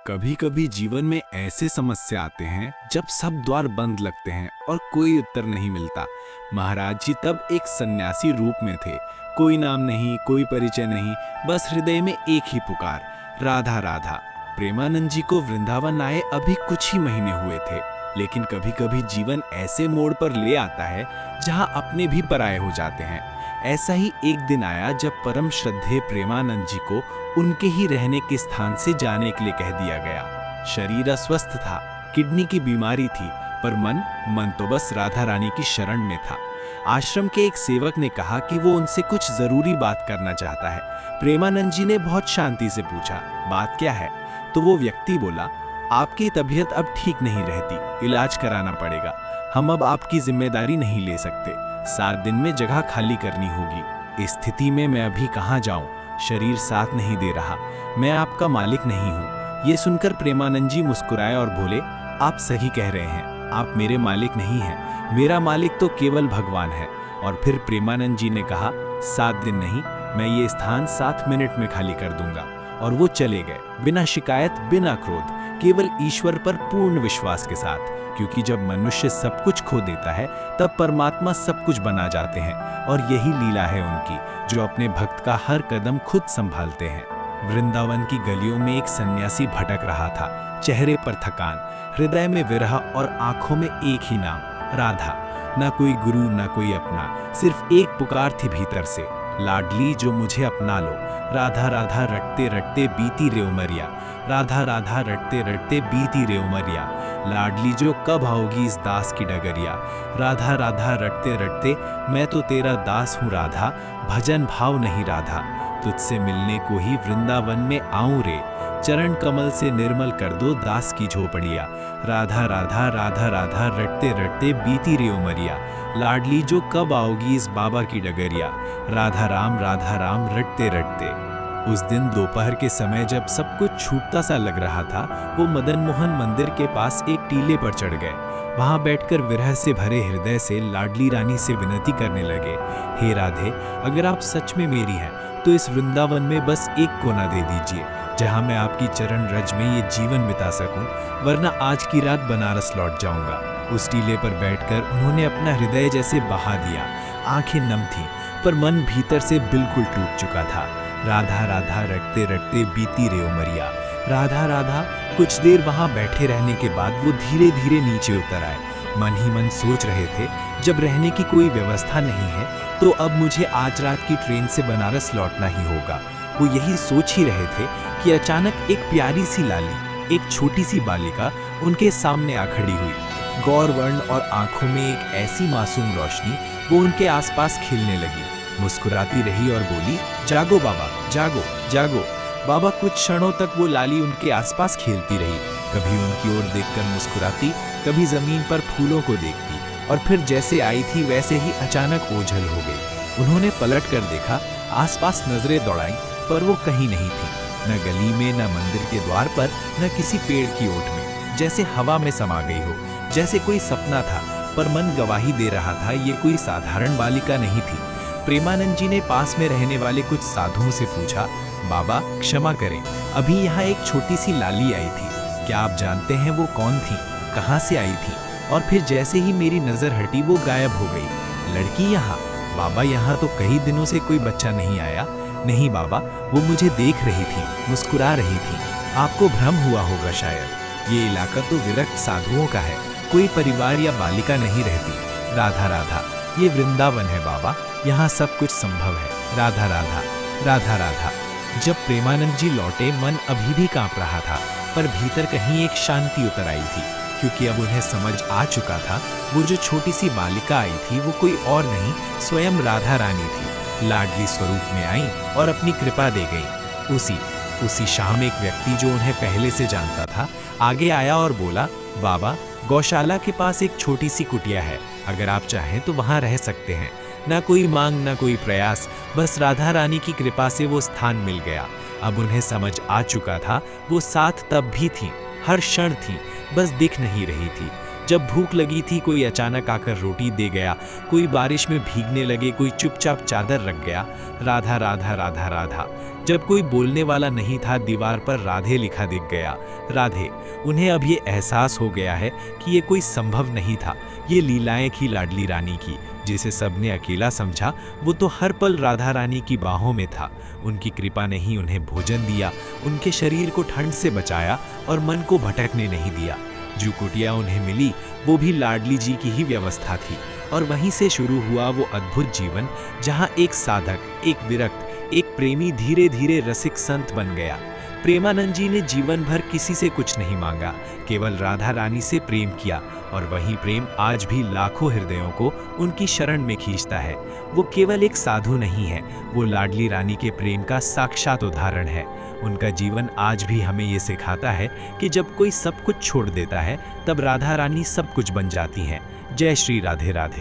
कभी कभी जीवन में ऐसे समस्या आते हैं जब सब द्वार बंद लगते हैं और कोई उत्तर नहीं मिलता। महाराज जी तब एक सन्यासी रूप में थे। कोई नाम नहीं, कोई परिचय नहीं, बस हृदय में एक ही पुकार, राधा राधा। प्रेमानंद जी को वृंदावन आए अभी कुछ ही महीने हुए थे, लेकिन कभी कभी जीवन ऐसे मोड़ पर ले आता है जहां अपने भी पराये हो जाते हैं। ऐसा ही एक दिन आया जब परम श्रद्धेय प्रेमानंद जी को उनके ही रहने के स्थान से जाने के लिए कह दिया गया। शरीर अस्वस्थ था, किडनी की बीमारी थी, पर मन तो बस राधा रानी की शरण में था। आश्रम के एक सेवक ने कहा कि वो उनसे कुछ जरूरी बात करना चाहता है। प्रेमानंद जी ने बहुत शांति से पूछा, बात क्या है? तो वो व्यक्ति बोला, आपकी तबीयत अब ठीक नहीं रहती, इलाज कराना पड़ेगा। हम अब आपकी जिम्मेदारी नहीं ले सकते, 7 दिन में जगह खाली करनी होगी। इस स्थिति में मैं अभी कहाँ जाऊं? शरीर साथ नहीं दे रहा, मैं आपका मालिक नहीं हूँ। ये सुनकर प्रेमानंद जी मुस्कुराए और बोले, आप सही कह रहे हैं, आप मेरे मालिक नहीं हैं, मेरा मालिक तो केवल भगवान है। और फिर प्रेमानंद जी ने कहा, 7 दिन नहीं, मैं ये स्थान 7 मिनट में खाली कर दूंगा। और वो चले गए, बिना शिकायत, बिना क्रोध, केवल ईश्वर पर पूर्ण विश्वास के साथ। क्योंकि जब मनुष्य सब कुछ खो देता है तब परमात्मा सब कुछ बना जाते हैं, और यही लीला है उनकी, जो अपने भक्त का हर कदम खुद संभालते हैं। वृंदावन की गलियों में एक सन्यासी भटक रहा था, चेहरे पर थकान, हृदय में विरह और आंखों में एक ही नाम, राधा। ना कोई गुरु, ना कोई अपना, सिर्फ एक पुकार थी भीतर से, लाडली जो मुझे अपना लो। राधा राधा रटते रटते बीती रे उमरिया, राधा राधा रटते रटते बीती रे उमरिया, लाडली जो कब आओगी इस दास की डगरिया। राधा राधा रटते रटते मैं तो तेरा दास हूँ राधा, भजन भाव नहीं राधा, तुझसे मिलने को ही वृंदावन में आऊं रे। चरण कमल से निर्मल कर दो दास की झोपड़िया, राधा राधा राधा राधा रटते रटते बीती रे उमरिया, लाडली जो कब आओगी इस बाबा की डगरिया। राधा राम रटते रटते। उस दिन दोपहर के समय जब सब कुछ छूटता सा लग रहा था, वो मदन मोहन मंदिर के पास एक टीले पर चढ़ गए। वहां बैठकर विरह से भरे हृदय से लाडली रानी से विनती करने लगे, हे राधे, अगर आप सच में मेरी हैं तो इस वृंदावन में बस एक कोना दे दीजिए, जहां मैं आपकी चरण रज में ये जीवन बिता सकूं, वरना आज की रात बनारस लौट जाऊंगा। उस टीले पर बैठकर उन्होंने अपना हृदय जैसे बहा दिया। आंखें नम थीं, पर मन भीतर से बिल्कुल टूट चुका था। राधा राधा रटते रटते बीती रे उमरिया, राधा राधा। कुछ देर वहां बैठे रहने के बाद वो धीरे धीरे नीचे उतर आए। मन ही मन सोच रहे थे, जब रहने की कोई व्यवस्था नहीं है तो अब मुझे आज रात की ट्रेन से बनारस लौटना ही होगा। वो यही सोच ही रहे थे कि अचानक एक प्यारी सी लाली, एक छोटी सी बालिका उनके सामने आ खड़ी हुई। गौर वर्ण और आंखों में एक ऐसी मासूम रोशनी, वो उनके आसपास खिलने लगी। मुस्कुराती रही और बोली, जागो बाबा, जागो जागो। बाबा कुछ क्षणों तक वो लाली उनके आसपास खेलती रही, कभी उनकी ओर देखकर मुस्कुराती, कभी जमीन पर फूलों को देखती, और फिर जैसे आई थी वैसे ही अचानक ओझल हो गई। उन्होंने पलट कर देखा, आसपास नजरें दौड़ाई, पर वो कहीं नहीं थी, न गली में, न मंदिर के द्वार पर, न किसी पेड़ की ओट में, जैसे हवा में समा गई हो, जैसे कोई सपना था। पर मन गवाही दे रहा था, ये कोई साधारण बालिका नहीं थी। प्रेमानंद जी ने पास में रहने वाले कुछ साधुओं से पूछा, बाबा क्षमा करें, अभी यहाँ एक छोटी सी लाली आई थी, क्या आप जानते हैं वो कौन थी, कहाँ से आई थी? और फिर जैसे ही मेरी नजर हटी वो गायब हो गई। लड़की यहाँ? बाबा यहाँ तो कई दिनों से कोई बच्चा नहीं आया। नहीं बाबा, वो मुझे देख रही थी, मुस्कुरा रही थी, आपको भ्रम हुआ होगा शायद। ये इलाका तो विरक्त साधुओं का है, कोई परिवार या बालिका नहीं रहती। राधा राधा, ये वृंदावन है बाबा, यहाँ सब कुछ संभव है। राधा राधा राधा राधा। जब प्रेमानंद जी लौटे, मन अभी भी कांप रहा था, पर भीतर कहीं एक शांति उतर आई थी, क्योंकि अब उन्हें समझ आ चुका था, वो जो छोटी सी बालिका आई थी वो कोई और नहीं, स्वयं राधा रानी थी। लाडली स्वरूप में आई और अपनी कृपा दे गई। उसी शाम एक व्यक्ति जो उन्हें पहले से जानता था आगे आया और बोला, बाबा, गौशाला के पास एक छोटी सी कुटिया है, अगर आप चाहें तो वहां रह सकते हैं। ना कोई मांग, ना कोई प्रयास, बस राधा रानी की कृपा से वो स्थान मिल गया। अब उन्हें समझ आ चुका था, वो साथ तब भी थी, हर क्षण थी, बस दिख नहीं रही थी। जब भूख लगी थी कोई अचानक आकर रोटी दे गया, कोई बारिश में भीगने लगे कोई चुपचाप चादर रख गया। राधा राधा राधा राधा। जब कोई बोलने वाला नहीं था, दीवार पर राधे लिखा दिख गया। राधे। उन्हें अब ये एहसास हो गया है कि ये कोई संभव नहीं था। ये लीलाएं थी लाडली रानी की, जिसे सबने अकेला समझा। वो तो हर पल राधा रानी की बाहों में था। उनकी कृपा ने ही उन्हें भोजन दिया, उनके शरीर को ठंड से बचाया और मन को भटकने नहीं दिया। जो कुटिया उन्हें मिली वो भी लाडली जी की ही व्यवस्था थी, और वहीं से शुरू हुआ वो अद्भुत जीवन, जहां एक साधक, एक विरक्त, एक प्रेमी धीरे धीरे रसिक संत बन गया। प्रेमानंद जी ने जीवन भर किसी से कुछ नहीं मांगा, केवल राधा रानी से प्रेम किया, और वही प्रेम आज भी लाखों हृदयों को उनकी शरण में खींचता है। वो केवल एक साधु नहीं है, वो लाडली रानी के प्रेम का साक्षात उदाहरण है। उनका जीवन आज भी हमें ये सिखाता है कि जब कोई सब कुछ छोड़ देता है, तब राधा रानी सब कुछ बन जाती हैं। जय श्री राधे राधे।